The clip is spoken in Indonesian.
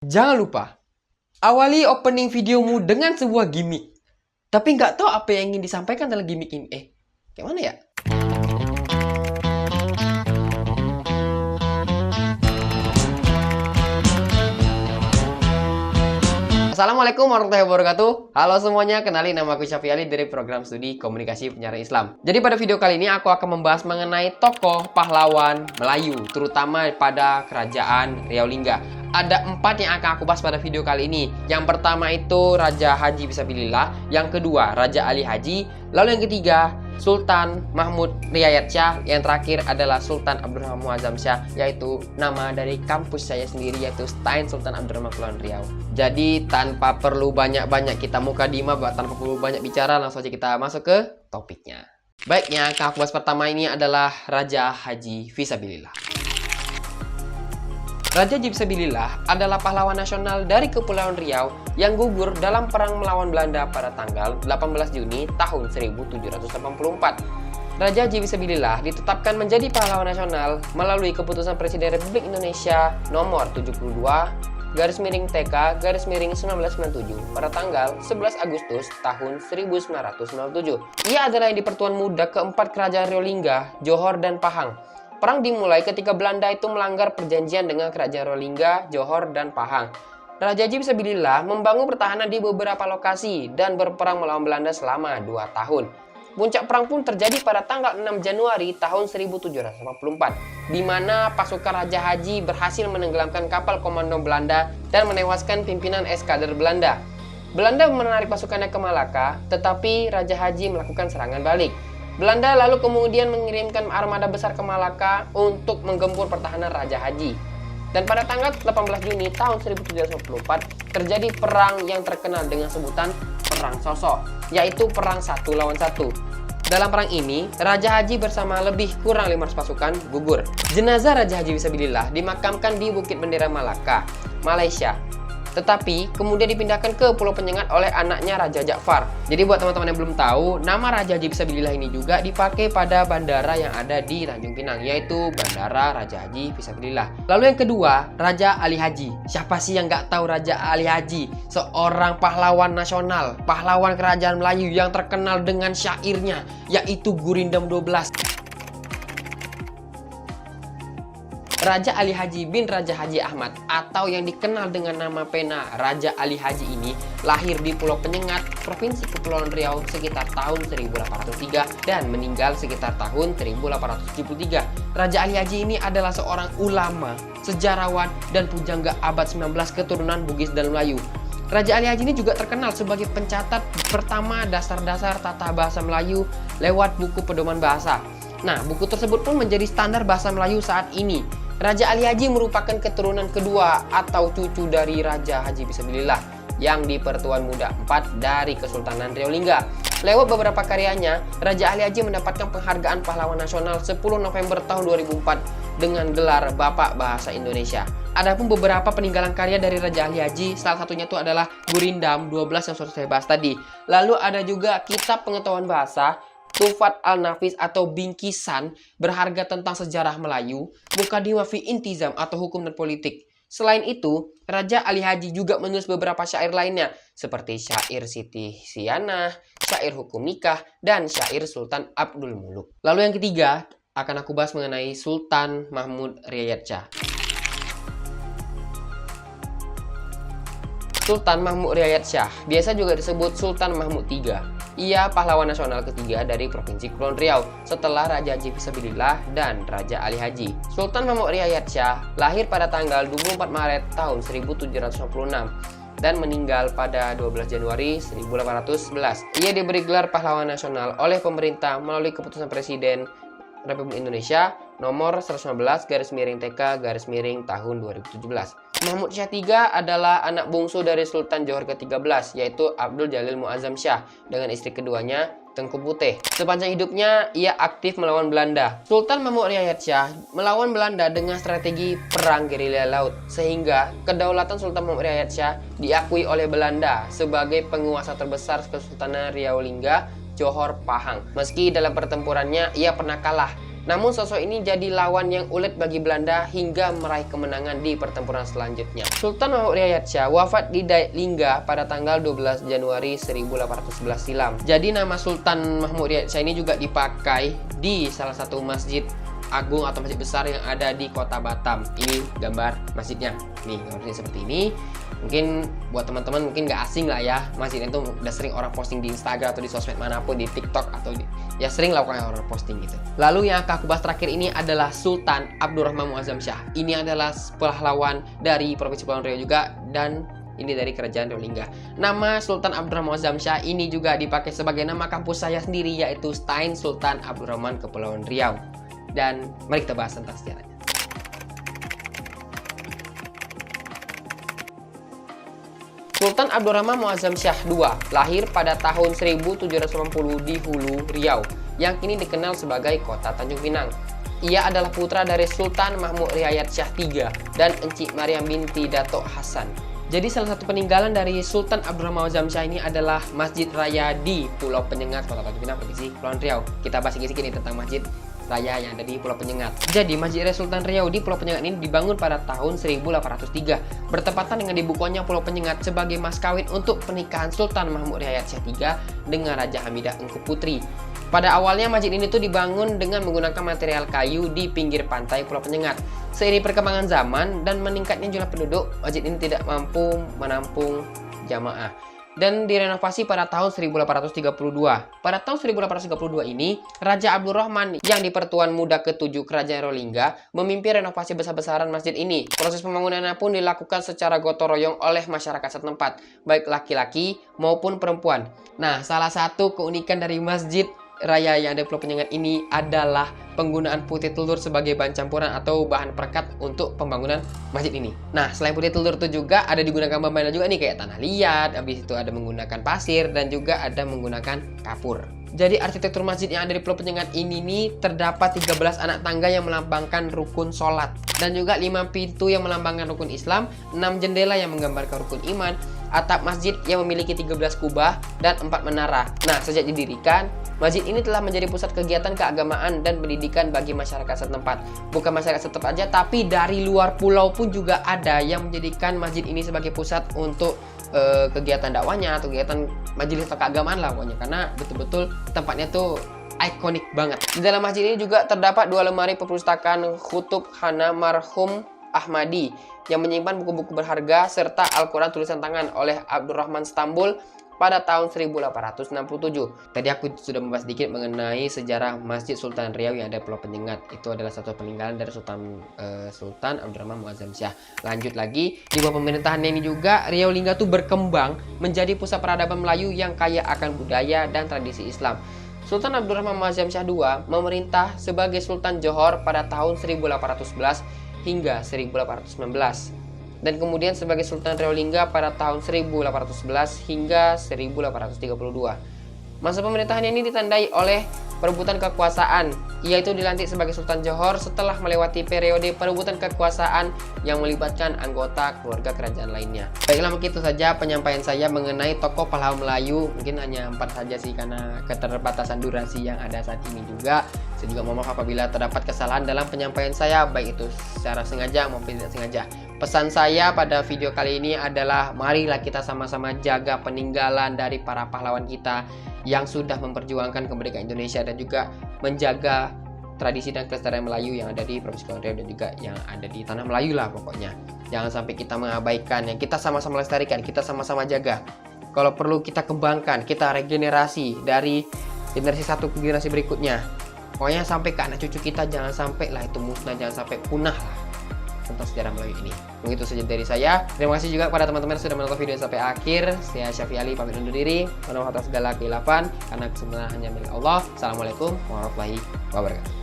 Jangan lupa, awali opening videomu dengan sebuah gimmick. Tapi nggak tahu apa yang ingin disampaikan dalam gimmick ini. Kayak mana ya? Assalamualaikum warahmatullahi wabarakatuh. Halo semuanya, kenalin nama aku Syafi Ali dari program studi komunikasi penyiaran Islam. Jadi pada video kali ini aku akan membahas mengenai tokoh pahlawan Melayu, terutama pada kerajaan Riau Lingga. Ada 4 yang akan aku bahas pada video kali ini. Yang pertama itu Raja Haji Fisabilillah, yang kedua Raja Ali Haji, lalu yang ketiga Sultan Mahmud Riyad Shah, yang terakhir adalah Sultan Abdurrahman Muazzam Shah, yaitu nama dari kampus saya sendiri, yaitu STAIN Sultan Abdurrahman Kepulauan Riau. Jadi tanpa perlu banyak-banyak kita mukadimah, tanpa perlu banyak bicara, langsung aja kita masuk ke topiknya. Baik, yang akan aku bahas pertama ini adalah Raja Haji Fisabilillah. Raja Haji Fisabilillah adalah pahlawan nasional dari Kepulauan Riau yang gugur dalam perang melawan Belanda pada tanggal 18 Juni tahun 1784. Raja Haji Fisabilillah ditetapkan menjadi pahlawan nasional melalui keputusan Presiden Republik Indonesia nomor 72/TK/1997 pada tanggal 11 Agustus tahun 1997. Ia adalah yang di Pertuan Muda keempat Kerajaan Riau Lingga, Johor dan Pahang. Perang dimulai ketika Belanda itu melanggar perjanjian dengan Kerajaan Riau Lingga, Johor, dan Pahang. Raja Haji Fisabilillah membangun pertahanan di beberapa lokasi dan berperang melawan Belanda selama 2 tahun. Puncak perang pun terjadi pada tanggal 6 Januari tahun 1784, di mana pasukan Raja Haji berhasil menenggelamkan kapal komando Belanda dan menewaskan pimpinan eskader Belanda. Belanda menarik pasukannya ke Malaka, tetapi Raja Haji melakukan serangan balik. Belanda lalu kemudian mengirimkan armada besar ke Malaka untuk menggempur pertahanan Raja Haji. Dan pada tanggal 18 Juni tahun 1784 terjadi perang yang terkenal dengan sebutan Perang Sosok, yaitu perang 1 lawan 1. Dalam perang ini, Raja Haji bersama lebih kurang 500 pasukan gugur. Jenazah Raja Haji Fisabilillah dimakamkan di Bukit Bendera Malaka, Malaysia. Tetapi kemudian dipindahkan ke Pulau Penyengat oleh anaknya Raja Ja'far. Jadi buat teman-teman yang belum tahu, nama Raja Haji Fisabilillah ini juga dipakai pada bandara yang ada di Tanjung Pinang, yaitu Bandara Raja Haji Fisabilillah. Lalu yang kedua, Raja Ali Haji. Siapa sih yang nggak tahu Raja Ali Haji? Seorang pahlawan nasional, pahlawan kerajaan Melayu yang terkenal dengan syairnya, yaitu Gurindam 12. Raja Ali Haji bin Raja Haji Ahmad atau yang dikenal dengan nama pena Raja Ali Haji ini lahir di Pulau Penyengat, Provinsi Kepulauan Riau sekitar tahun 1803 dan meninggal sekitar tahun 1873. Raja Ali Haji ini adalah seorang ulama, sejarawan, dan pujangga abad 19 keturunan Bugis dan Melayu. Raja Ali Haji ini juga terkenal sebagai pencatat pertama dasar-dasar tata bahasa Melayu lewat buku pedoman bahasa. Nah, buku tersebut pun menjadi standar bahasa Melayu saat ini. Raja Ali Haji merupakan keturunan kedua atau cucu dari Raja Haji Fisabilillah yang di Pertuan Muda 4 dari Kesultanan Riau Lingga. Lewat beberapa karyanya, Raja Ali Haji mendapatkan penghargaan pahlawan nasional 10 November tahun 2004 dengan gelar Bapak Bahasa Indonesia. Adapun beberapa peninggalan karya dari Raja Ali Haji, salah satunya itu adalah Gurindam 12 yang sudah saya bahas tadi. Lalu ada juga Kitab Pengetahuan Bahasa, Tufat Al-Nafis atau bingkisan berharga tentang sejarah Melayu, Mukadimah fi Intizam atau hukum dan politik. Selain itu, Raja Ali Haji juga menulis beberapa syair lainnya seperti syair Siti Sianah, syair hukum nikah, dan syair Sultan Abdul Muluk. Lalu yang ketiga, akan aku bahas mengenai Sultan Mahmud Riyad Shah. Sultan Mahmud Riyad Shah, biasa juga disebut Sultan Mahmud III. Ia pahlawan nasional ketiga dari Provinsi Kepulauan Riau setelah Raja Haji Fisabilillah dan Raja Ali Haji. Sultan Mahmud Riyad Shah lahir pada tanggal 24 Maret tahun 1756 dan meninggal pada 12 Januari 1811. Ia diberi gelar pahlawan nasional oleh pemerintah melalui keputusan Presiden Republik Indonesia nomor 111/TK/tahun 2017. Mahmud Shah III adalah anak bungsu dari Sultan Johor ke-13, yaitu Abdul Jalil Muazzam Shah, dengan istri keduanya, Tengku Putih. Sepanjang hidupnya, ia aktif melawan Belanda. Sultan Mahmud Riyad Shah melawan Belanda dengan strategi perang gerilya laut, sehingga kedaulatan Sultan Mahmud Riyad Shah diakui oleh Belanda sebagai penguasa terbesar Kesultanan Riau Lingga, Johor, Pahang. Meski dalam pertempurannya ia pernah kalah, Namun sosok ini jadi lawan yang ulet bagi Belanda hingga meraih kemenangan di pertempuran selanjutnya. Sultan Mahmud Riyad Shah wafat di Lingga pada tanggal 12 Januari 1811 silam. Jadi nama Sultan Mahmud Riyad Shah ini juga dipakai di salah satu masjid agung atau masjid besar yang ada di kota Batam. Ini gambar masjidnya. Nih, gambarnya seperti ini. Mungkin buat teman-teman mungkin nggak asing lah ya, masjid itu udah sering orang posting di Instagram atau di sosmed manapun, di TikTok atau ya sering lah orang posting gitu. Lalu yang akan aku bahas terakhir ini adalah Sultan Abdurrahman Muazzam Shah. Ini adalah pahlawan dari Provinsi Kepulauan Riau juga, dan ini dari Kerajaan Riau Lingga. Nama Sultan Abdurrahman Muazzam Shah ini juga dipakai sebagai nama kampus saya sendiri, yaitu Stein Sultan Abdurrahman Kepulauan Riau. Dan mari kita bahas tentang sejarahnya. Sultan Abdurrahman Muazzam Shah II lahir pada tahun 1780 di Hulu, Riau, yang kini dikenal sebagai kota Tanjung Pinang. Ia adalah putra dari Sultan Mahmud Riyad Shah III dan Encik Maryam binti Datuk Hasan. Jadi salah satu peninggalan dari Sultan Abdurrahman Muazzam Shah ini adalah Masjid Raya di Pulau Penyengat, Kota Tanjung Pinang, Provinsi Kepulauan Riau. Kita bahas sedikit nih tentang Masjid Raya yang ada di Pulau Penyengat. Jadi Masjid Raya Sultan Riau di Pulau Penyengat ini dibangun pada tahun 1803, bertepatan dengan dibukanya Pulau Penyengat sebagai mas kawin untuk pernikahan Sultan Mahmud Riyad Shah III dengan Raja Hamidah Engku Putri. Pada awalnya masjid ini tuh dibangun dengan menggunakan material kayu di pinggir pantai Pulau Penyengat. Seiring perkembangan zaman dan meningkatnya jumlah penduduk, masjid ini tidak mampu menampung jamaah dan direnovasi pada tahun 1832. Pada tahun 1832 ini, Raja Abdurrahman yang di Pertuan Muda ke-7 Kerajaan Riau Lingga memimpin renovasi besar-besaran masjid ini. Proses pembangunannya pun dilakukan secara gotong royong oleh masyarakat setempat, baik laki-laki maupun perempuan. Nah, salah satu keunikan dari Masjid Raya yang ada di Pulau Penyengat ini adalah penggunaan putih telur sebagai bahan campuran atau bahan perekat untuk pembangunan masjid ini. Nah, selain putih telur itu juga ada digunakan bahan juga nih, kayak tanah liat, habis itu ada menggunakan pasir, dan juga ada menggunakan kapur. Jadi arsitektur masjid yang ada di Pulau Penyengat ini nih terdapat 13 anak tangga yang melambangkan rukun sholat, dan juga 5 pintu yang melambangkan rukun Islam, 6 jendela yang menggambarkan rukun iman, atap masjid yang memiliki 13 kubah, dan 4 menara. Nah, sejak didirikan, masjid ini telah menjadi pusat kegiatan keagamaan dan pendidikan bagi masyarakat setempat. Bukan masyarakat setempat aja, tapi dari luar pulau pun juga ada yang menjadikan masjid ini sebagai pusat untuk kegiatan dakwahnya atau kegiatan majelis keagamaan lah pokoknya, karena betul-betul tempatnya tuh ikonik banget. Di dalam masjid ini juga terdapat 2 lemari perpustakaan Kutub Khana Marhum Ahmadi yang menyimpan buku-buku berharga serta Al-Quran tulisan tangan oleh Abdurrahman Stambul pada tahun 1867. Tadi aku sudah membahas sedikit mengenai sejarah Masjid Sultan Riau yang ada di Pulau Penyengat. Itu adalah satu peninggalan dari Sultan Abdurrahman Muazzam Shah. Lanjut lagi, di bawah pemerintahannya ini juga Riau Lingga itu berkembang menjadi pusat peradaban Melayu yang kaya akan budaya dan tradisi Islam. Sultan Abdurrahman Muazzam Shah II memerintah sebagai Sultan Johor pada tahun 1811 hingga 1819. Dan kemudian sebagai Sultan Riau Lingga pada tahun 1811 hingga 1832. Masa pemerintahannya ini ditandai oleh perebutan kekuasaan, yaitu dilantik sebagai Sultan Johor setelah melewati periode perebutan kekuasaan yang melibatkan anggota keluarga kerajaan lainnya. Baiklah, begitu saja penyampaian saya mengenai tokoh pahlawan Melayu. Mungkin hanya 4 saja sih karena keterbatasan durasi yang ada saat ini juga. Saya juga mohon maaf apabila terdapat kesalahan dalam penyampaian saya, baik itu secara sengaja maupun tidak sengaja. Pesan saya pada video kali ini adalah marilah kita sama-sama jaga peninggalan dari para pahlawan kita yang sudah memperjuangkan kemerdekaan Indonesia dan juga menjaga tradisi dan kelestarian Melayu yang ada di Provinsi Kepulauan Riau dan juga yang ada di tanah Melayu lah pokoknya. Jangan sampai kita mengabaikan, yang kita sama-sama lestarikan, kita sama-sama jaga. Kalau perlu kita kembangkan, kita regenerasi dari generasi satu ke generasi berikutnya. Pokoknya sampai ke anak cucu kita, jangan sampai lah itu musnah, jangan sampai punah lah tentang sejarah Melayu ini. Begitu saja dari saya. Terima kasih juga kepada teman-teman yang sudah menonton video sampai akhir. Saya Syafi Ali pamit undur diri. Mohon maaf atas segala kehilafan karena kesebenarnya hanya milik Allah. Assalamualaikum warahmatullahi wabarakatuh.